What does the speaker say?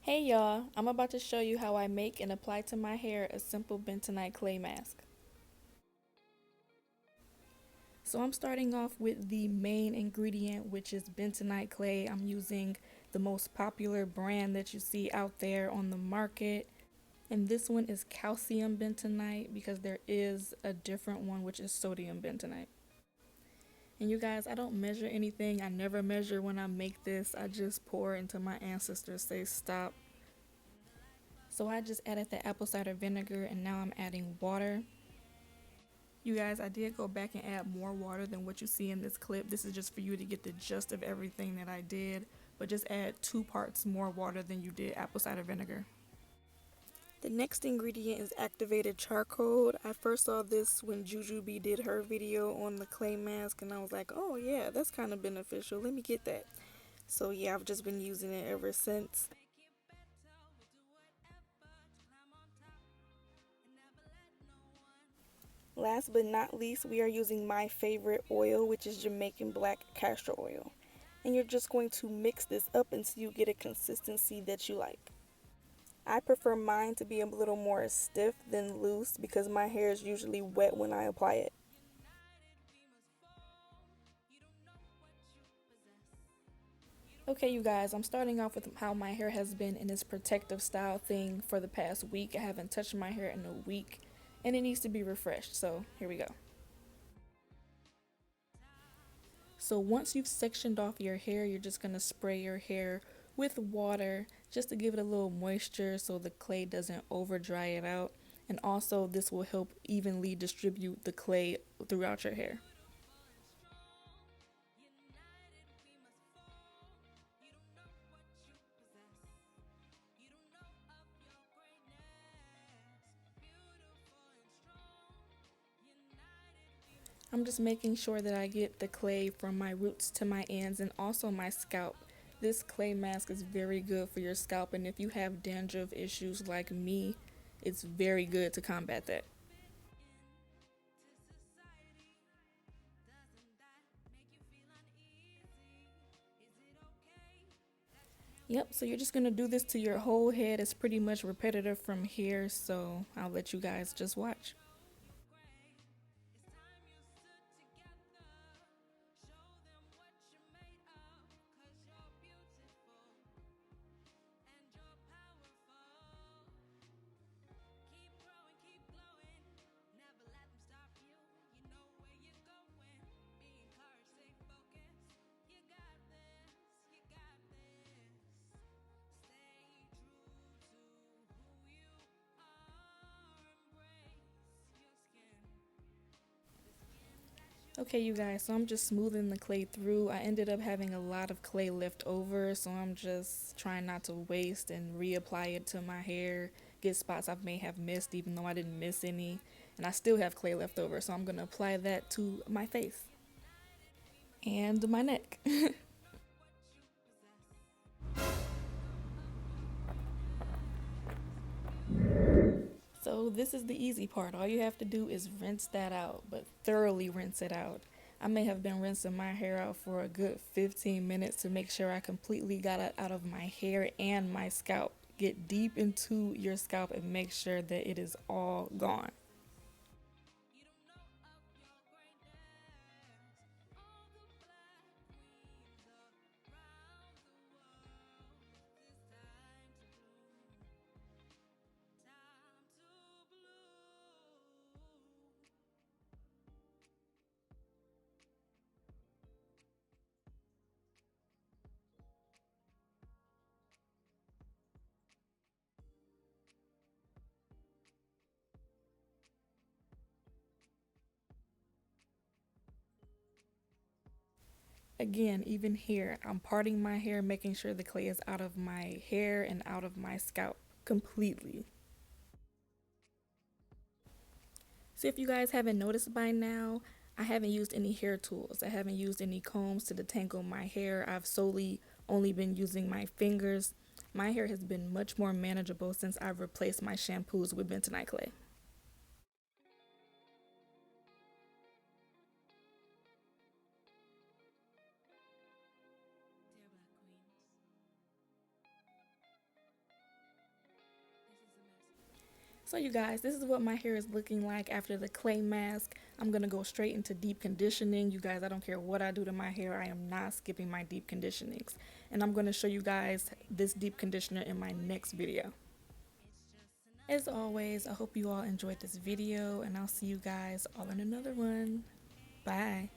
Hey y'all, I'm about to show you how I make and apply to my hair a simple bentonite clay mask. So I'm starting off with the main ingredient, which is bentonite clay. I'm using the most popular brand that you see out there on the market. And this one is calcium bentonite because there is a different one which is sodium bentonite. And you guys, I don't measure anything. I never measure when I make this. I just pour until my ancestors say stop. So I just added the apple cider vinegar and now I'm adding water. You guys, I did go back and add more water than what you see in this clip. This is just for you to get the gist of everything that I did, but just add 2 parts more water than you did apple cider vinegar. The next ingredient is activated charcoal. I first saw this when Jujubee did her video on the clay mask and I was like, oh yeah, that's kind of beneficial. Let me get that. So yeah, I've just been using it ever since. Last but not least, we are using my favorite oil, which is Jamaican black castor oil. And you're just going to mix this up until you get a consistency that you like. I prefer mine to be a little more stiff than loose because my hair is usually wet when I apply it. Okay, you guys, I'm starting off with how my hair has been in this protective style thing for the past week. I haven't touched my hair in a week and it needs to be refreshed, so here we go. So once you've sectioned off your hair, you're just going to spray your hair with water just to give it a little moisture so the clay doesn't over dry it out. And also this will help evenly distribute the clay throughout your hair. I'm just making sure that I get the clay from my roots to my ends and also my scalp. This clay mask is very good for your scalp, and if you have dandruff issues like me, it's very good to combat that. Yep, so you're just going to do this to your whole head. It's pretty much repetitive from here, so I'll let you guys just watch. Okay, you guys, so I'm just smoothing the clay through. I ended up having a lot of clay left over, so I'm just trying not to waste and reapply it to my hair, get spots I may have missed even though I didn't miss any. And I still have clay left over, so I'm going to apply that to my face and my neck. So this is the easy part. All you have to do is rinse that out, but thoroughly rinse it out. I may have been rinsing my hair out for a good 15 minutes to make sure I completely got it out of my hair and my scalp. Get deep into your scalp and make sure that it is all gone. Again, even here, I'm parting my hair, making sure the clay is out of my hair and out of my scalp completely. So if you guys haven't noticed by now, I haven't used any hair tools. I haven't used any combs to detangle my hair. I've solely only been using my fingers. My hair has been much more manageable since I've replaced my shampoos with bentonite clay. So you guys, this is what my hair is looking like after the clay mask. I'm going to go straight into deep conditioning. You guys, I don't care what I do to my hair. I am not skipping my deep conditionings. And I'm going to show you guys this deep conditioner in my next video. As always, I hope you all enjoyed this video, and I'll see you guys all in another one. Bye.